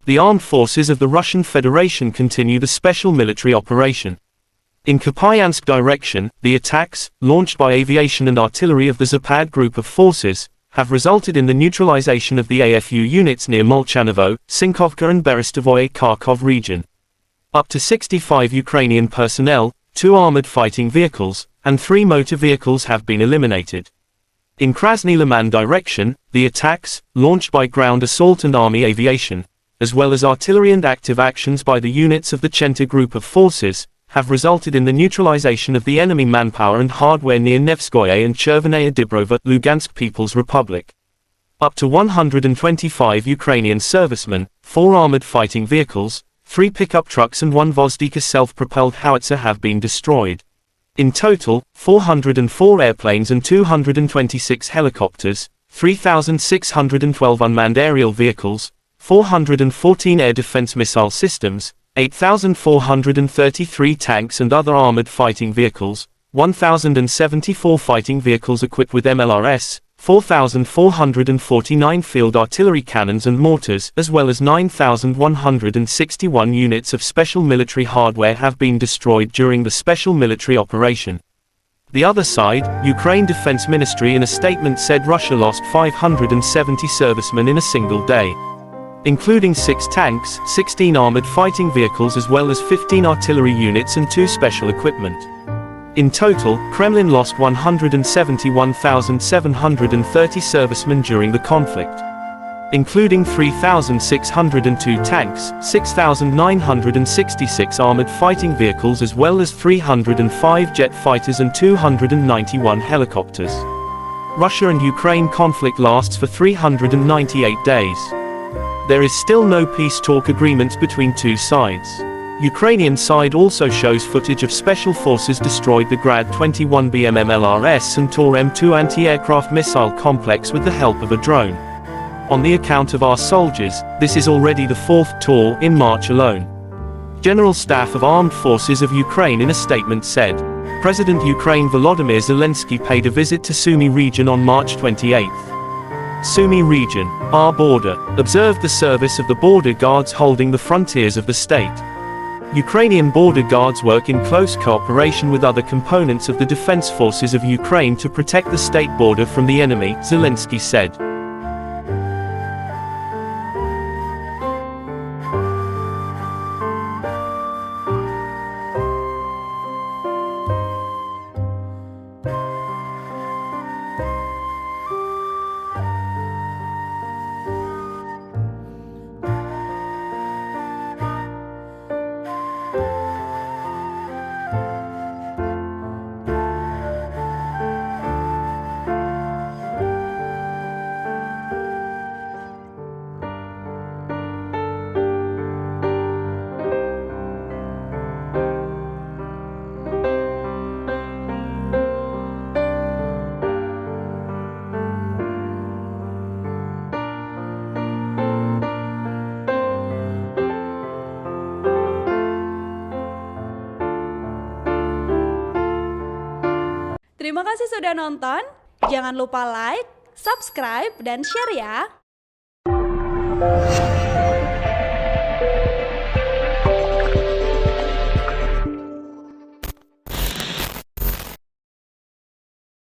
the armed forces of the Russian Federation continue the special military operation. In Kupiansk direction, the attacks, launched by aviation and artillery of the Zapad group of forces, have resulted in the neutralization of the AFU units near Molchanovo, Sinkovka and Berestovoye Kharkov region. Up to 65 Ukrainian personnel, 2 armored fighting vehicles, and 3 motor vehicles have been eliminated. In Krasny Liman direction, the attacks, launched by ground assault and army aviation, as well as artillery and active actions by the units of the Chenta group of forces, have resulted in the neutralization of the enemy manpower and hardware near Nevskoye and Chervenaya Dibrova, Lugansk People's Republic. Up to 125 Ukrainian servicemen, 4 armored fighting vehicles, 3 pickup trucks and 1 Vozdika self-propelled howitzer have been destroyed. In total, 404 airplanes and 226 helicopters, 3,612 unmanned aerial vehicles, 414 air defense missile systems, 8,433 tanks and other armored fighting vehicles, 1,074 fighting vehicles equipped with MLRS, 4,449 field artillery cannons and mortars, as well as 9,161 units of special military hardware have been destroyed during the special military operation. The other side, Ukraine Defense Ministry in a statement said Russia lost 570 servicemen in a single day, including 6 tanks, 16 armored fighting vehicles as well as 15 artillery units and 2 special equipment. In total, Kremlin lost 171,730 servicemen during the conflict, including 3,602 tanks, 6,966 armored fighting vehicles as well as 305 jet fighters and 291 helicopters. Russia and Ukraine conflict lasts for 398 days. There is still no peace talk agreements between 2 sides. Ukrainian side also shows footage of special forces destroyed the Grad 21B MLRS and Tor M2 anti-aircraft missile complex with the help of a drone. On the account of our soldiers, this is already the 4th Tor in March alone. General Staff of Armed Forces of Ukraine in a statement said, President Ukraine Volodymyr Zelensky paid a visit to Sumy region on March 28. Sumy region, our border, observed the service of the border guards holding the frontiers of the state. Ukrainian border guards work in close cooperation with other components of the defense forces of Ukraine to protect the state border from the enemy, Zelensky said. Terima kasih sudah nonton, jangan lupa like, subscribe, dan share ya!